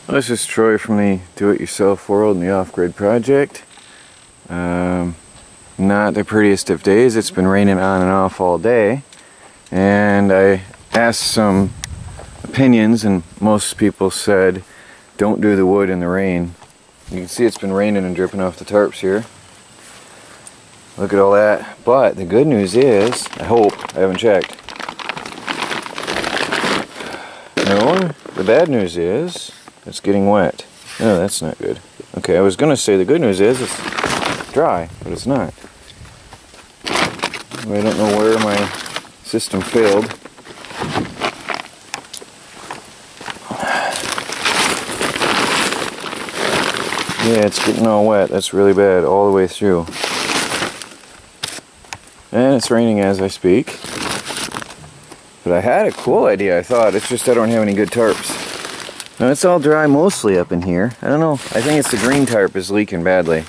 This is Troy from the Do-It-Yourself World and the Off-Grid Project. Not the prettiest of days. It's been raining on and off all day, and I asked some opinions and most people said don't do the wood in the rain. You can see it's been raining and dripping off the tarps here. Look at all that. But the good news is, I hope, I haven't checked. No, the bad news is it's getting wet. No, that's not good. Okay, I was gonna say the good news is it's dry, but it's not. I don't know where my system failed. Yeah, it's getting all wet. That's really bad all the way through. And it's raining as I speak. But I had a cool idea, I thought. It's just I don't have any good tarps. Now it's all dry mostly up in here. I don't know. I think it's the green tarp is leaking badly.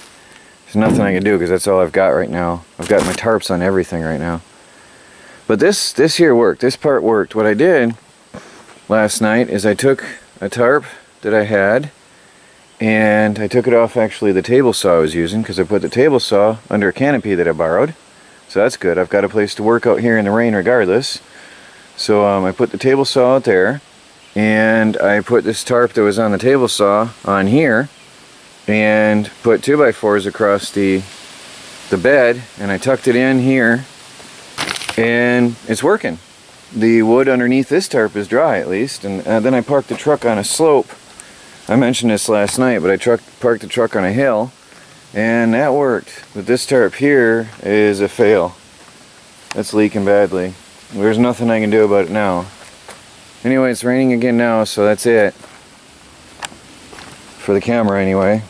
There's nothing I can do because that's all I've got right now. I've got my tarps on everything right now. But this here worked. This part worked. What I did last night is I took a tarp that I had and I took it off actually the table saw I was using because I put the table saw under a canopy that I borrowed. So that's good. I've got a place to work out here in the rain regardless. So I put the table saw out there and I put this tarp that was on the table saw on here and put 2x4s across the bed, and I tucked it in here and it's working. The wood underneath this tarp is dry at least, and then I parked the truck on a slope. I mentioned this last night, but I parked the truck on a hill and that worked. But this tarp here is a fail. It's leaking badly. There's nothing I can do about it now. Anyway, it's raining again now, so that's it. For the camera anyway.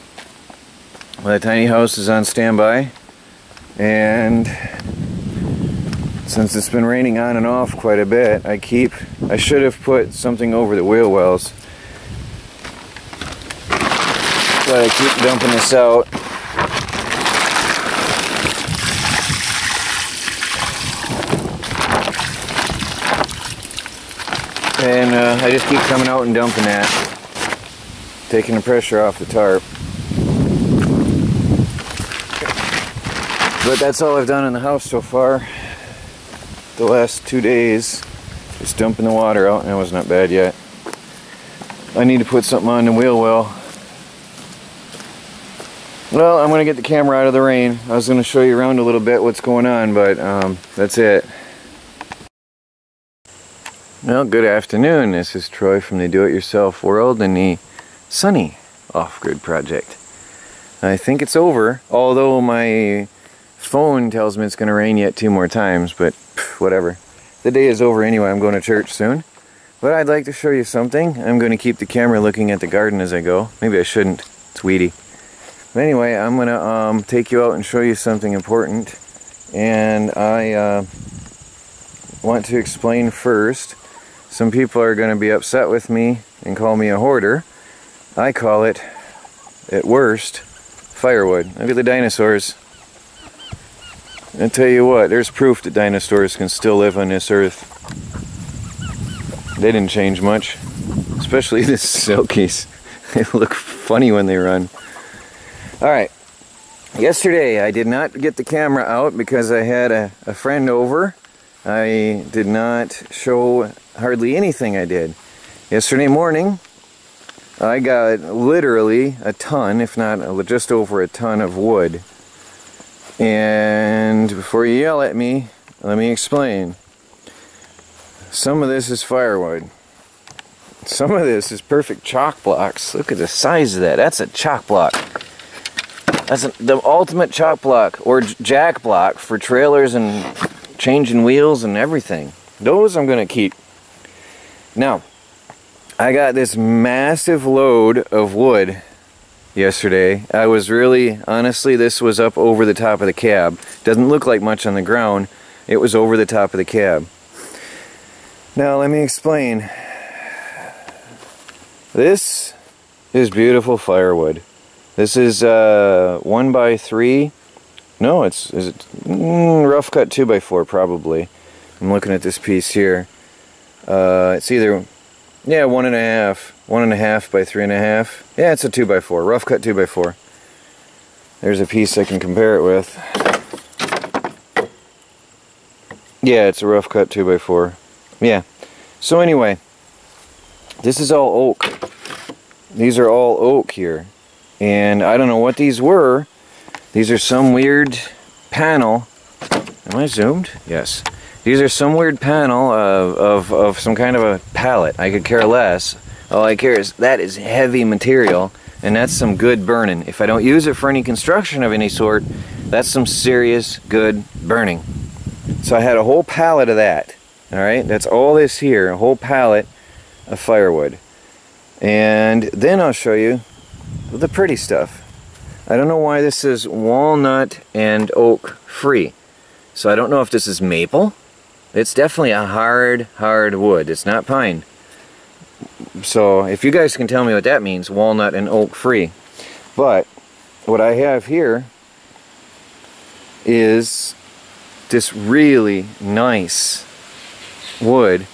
My tiny house is on standby. And since it's been raining on and off quite a bit, I should have put something over the wheel wells. But I keep dumping this out. And I just keep coming out and dumping that, taking the pressure off the tarp. But that's all I've done in the house so far. The last 2 days, just dumping the water out, and it was not bad yet. I need to put something on the wheel well. Well, I'm going to get the camera out of the rain. I was going to show you around a little bit what's going on, but that's it. Well, good afternoon. This is Troy from the Do-It-Yourself World and the sunny Off-Grid Project. I think it's over, although my phone tells me it's going to rain yet 2 more times, but whatever. The day is over anyway. I'm going to church soon. But I'd like to show you something. I'm going to keep the camera looking at the garden as I go. Maybe I shouldn't. It's weedy. But anyway, I'm going to take you out and show you something important. And I want to explain first. Some people are going to be upset with me and call me a hoarder. I call it, at worst, firewood. Look at the dinosaurs. I'll tell you what, there's proof that dinosaurs can still live on this earth. They didn't change much. Especially the silkies. They look funny when they run. Alright. Yesterday I did not get the camera out because I had a friend over. I did not show hardly anything I did. Yesterday morning, I got literally a ton, if not just over a ton of wood. And before you yell at me, let me explain. Some of this is firewood. Some of this is perfect chalk blocks. Look at the size of that. That's a chalk block. That's the ultimate chalk block, or jack block for trailers and changing wheels and everything. Those I'm going to keep. Now, I got this massive load of wood yesterday. I was really, honestly, this was up over the top of the cab. Doesn't look like much on the ground. It was over the top of the cab. Now, let me explain. This is beautiful firewood. This is 1x3. No, is it rough cut 2x4 probably. I'm looking at this piece here. It's either, yeah, 1.5. 1.5 by 3.5. Yeah, it's a 2x4, rough cut 2x4. There's a piece I can compare it with. Yeah, it's a rough cut 2x4. Yeah. So anyway, this is all oak. These are all oak here. And I don't know what these were. These are some weird panel. Am I zoomed? Yes. These are some weird panel of some kind of a pallet. I could care less. All I care is that is heavy material, and that's some good burning. If I don't use it for any construction of any sort, that's some serious good burning. So I had a whole pallet of that. Alright, that's all this here, a whole pallet of firewood. And then I'll show you the pretty stuff. I don't know why this is walnut and oak free. So I don't know if this is maple. It's definitely a hard wood. It's not pine. So if you guys can tell me what that means, walnut and oak free. But what I have here is this really nice wood,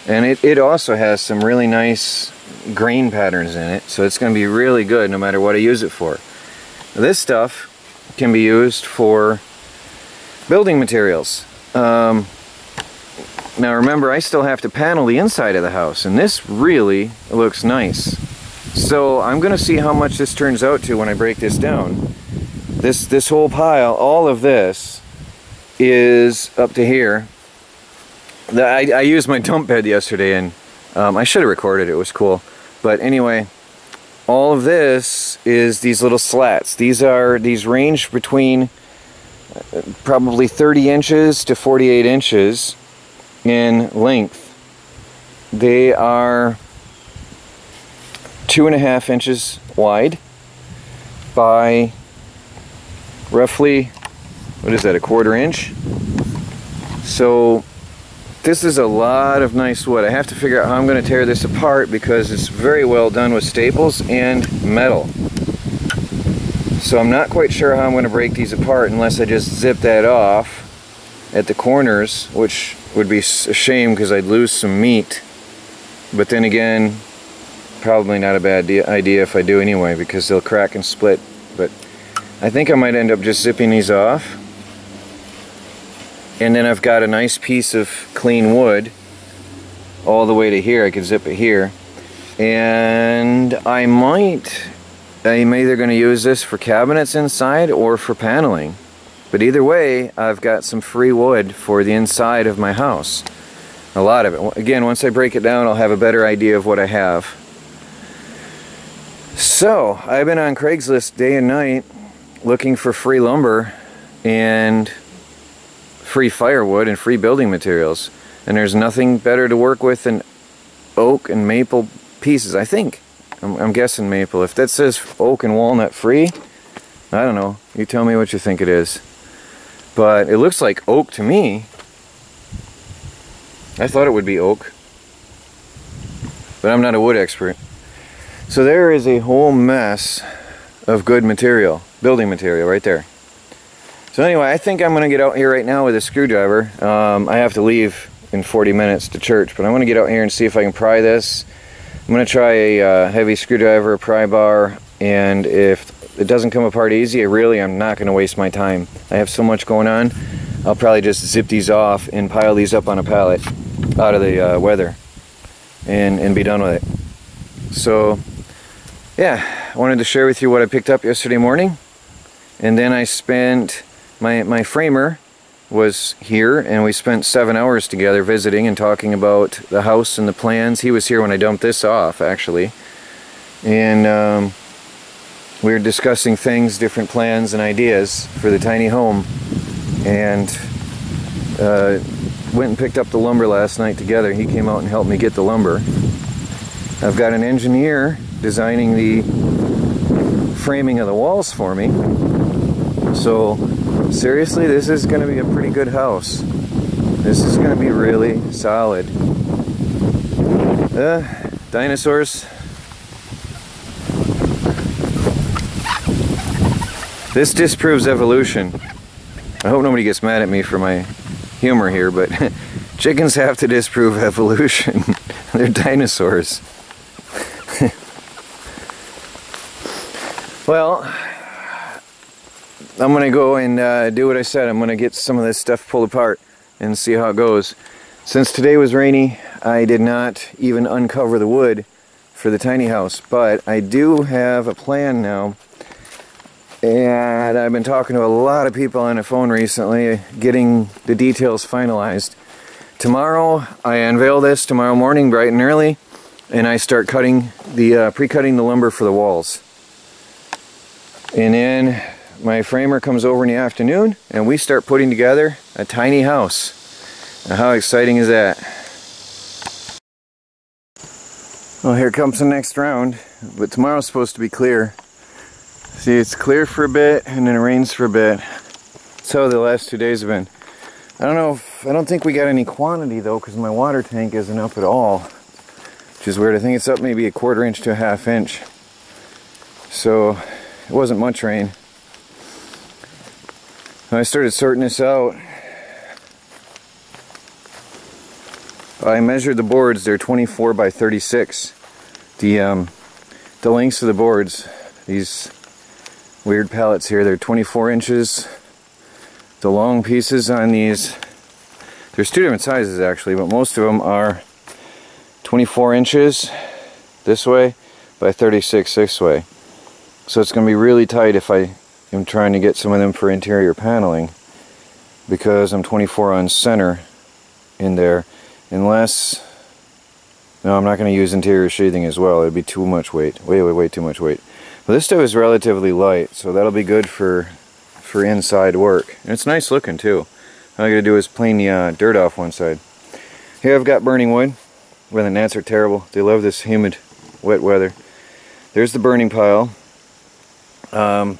and it also has some really nice grain patterns in it, so it's going to be really good no matter what I use it for. This stuff can be used for building materials. Now remember, I still have to panel the inside of the house, and this really looks nice. So I'm going to see how much this turns out to when I break this down. This whole pile, all of this, is up to here. I used my dump bed yesterday, and I should have recorded it. It was cool. But anyway, all of this is these little slats. These range between probably 30 inches to 48 inches in length. They are 2.5 inches wide by roughly, what is that, a 1/4 inch? So this is a lot of nice wood. I have to figure out how I'm going to tear this apart because it's very well done with staples and metal. So I'm not quite sure how I'm going to break these apart unless I just zip that off at the corners, which would be a shame because I'd lose some meat. But then again, probably not a bad idea if I do anyway, because they'll crack and split. But I think I might end up just zipping these off. And then I've got a nice piece of clean wood all the way to here. I could zip it here. And I'm either going to use this for cabinets inside or for paneling. But either way, I've got some free wood for the inside of my house. A lot of it. Again, once I break it down, I'll have a better idea of what I have. So, I've been on Craigslist day and night looking for free lumber and free firewood and free building materials. And there's nothing better to work with than oak and maple pieces, I think. I'm guessing maple. If that says oak and walnut free, I don't know. You tell me what you think it is. But it looks like oak to me. I thought it would be oak. But I'm not a wood expert. So there is a whole mess of good material, building material right there. So anyway, I think I'm going to get out here right now with a screwdriver. I have to leave in 40 minutes to church, but I'm going to get out here and see if I can pry this. I'm going to try a heavy screwdriver, a pry bar, and if it doesn't come apart easy, I'm not going to waste my time. I have so much going on, I'll probably just zip these off and pile these up on a pallet out of the weather and be done with it. So yeah, I wanted to share with you what I picked up yesterday morning. And then I spent, my framer was here, and we spent 7 hours together visiting and talking about the house and the plans. He was here when I dumped this off, actually. And we were discussing things, different plans and ideas for the tiny home. And went and picked up the lumber last night together. He came out and helped me get the lumber. I've got an engineer designing the framing of the walls for me. So seriously, this is going to be a pretty good house. This is going to be really solid. Dinosaurs. This disproves evolution. I hope nobody gets mad at me for my humor here, but chickens have to disprove evolution. They're dinosaurs. Well, I'm gonna go and do what I said. I'm gonna get some of this stuff pulled apart and see how it goes. Since today was rainy, I did not even uncover the wood for the tiny house, but I do have a plan now, and I've been talking to a lot of people on the phone recently, getting the details finalized. Tomorrow, I unveil this tomorrow morning bright and early, and I start cutting the pre-cutting the lumber for the walls. And then my framer comes over in the afternoon, and we start putting together a tiny house. Now, how exciting is that? Well, here comes the next round, but tomorrow's supposed to be clear. See, it's clear for a bit, and then it rains for a bit. That's how the last 2 days have been. I don't think we got any quantity though, because my water tank isn't up at all, which is weird. I think it's up maybe 1/4 inch to 1/2 inch. So it wasn't much rain. When I started sorting this out, I measured the boards. They're 24 by 36. The lengths of the boards, these weird pallets here, they're 24 inches. The long pieces on these, there's two different sizes actually, but most of them are 24 inches this way by 36 this way. So it's going to be really tight if I am trying to get some of them for interior paneling, because I'm 24 on center in there. Unless, no, I'm not going to use interior sheathing as well. It'd be too much weight, way too much weight. But this stuff is relatively light, so that'll be good for inside work. And it's nice looking too. All I gotta do is plane the dirt off one side. Here I've got burning wood, where the gnats are terrible. They love this humid, wet weather. There's the burning pile.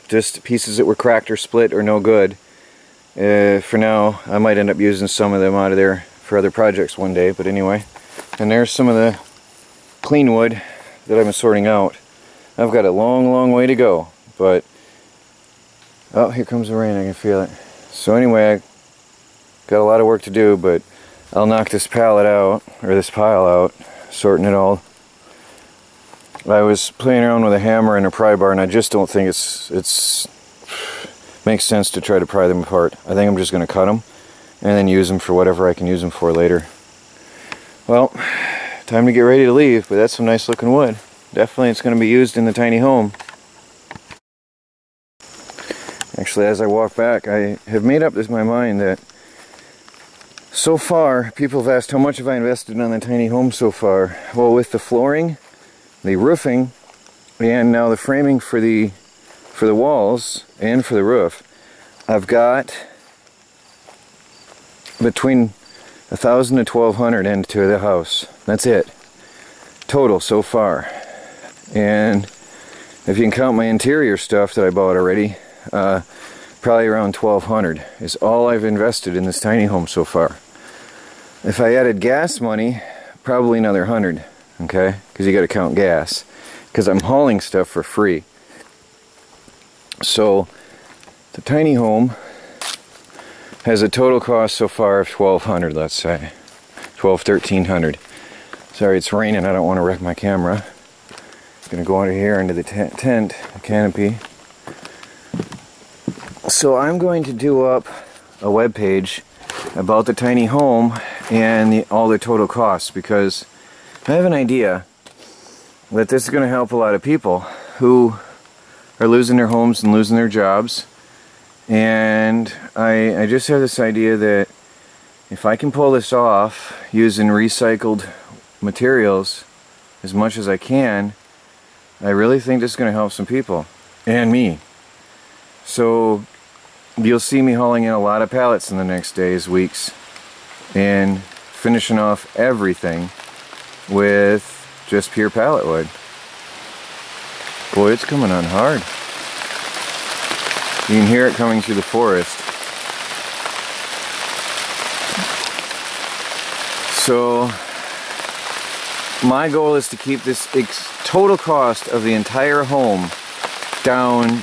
Just pieces that were cracked or split or no good. For now, I might end up using some of them out of there for other projects one day, but anyway. And there's some of the clean wood that I've been sorting out. I've got a long way to go, but oh, here comes the rain, I can feel it. So anyway, I got a lot of work to do, but I'll knock this pallet out, or this pile out, sorting it all. I was playing around with a hammer and a pry bar, and I just don't think it's makes sense to try to pry them apart. I think I'm just going to cut them and then use them for whatever I can use them for later. Well, time to get ready to leave, but that's some nice looking wood. Definitely it's going to be used in the tiny home. Actually, as I walk back, I have made up my mind that so far, people have asked how much have I invested on the tiny home so far. Well, with the flooring, the roofing, and now the framing for the walls and for the roof, I've got between $1,000 to $1,200 into the house. That's it, total so far. And if you can count my interior stuff that I bought already, probably around $1,200 is all I've invested in this tiny home so far. If I added gas money, probably another $100, okay? Because you got to count gas, because I'm hauling stuff for free. So the tiny home has a total cost so far of $1,200, let's say. $1,300. Sorry, it's raining. I don't want to wreck my camera. I'm going to go under here into the tent, the canopy. So I'm going to do up a web page about the tiny home and all the total costs, because I have an idea that this is going to help a lot of people who are losing their homes and losing their jobs. And I just have this idea that if I can pull this off using recycled materials as much as I can, I really think this is going to help some people and me. So you'll see me hauling in a lot of pallets in the next days, weeks, and finishing off everything with just pure pallet wood. Boy, it's coming on hard. You can hear it coming through the forest. So my goal is to keep this total cost of the entire home down,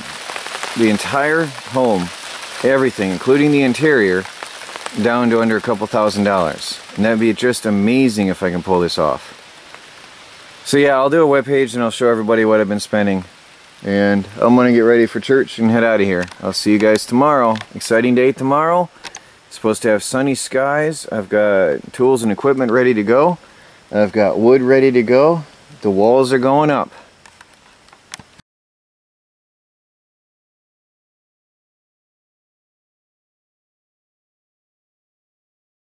the entire home, everything, including the interior, down to under a couple $1,000. And that'd be just amazing if I can pull this off. So yeah, I'll do a webpage and I'll show everybody what I've been spending And I'm gonna get ready for church and head out of here. I'll see you guys tomorrow. Exciting day tomorrow. Supposed to have sunny skies. I've got tools and equipment ready to go. I've got wood ready to go. The walls are going up.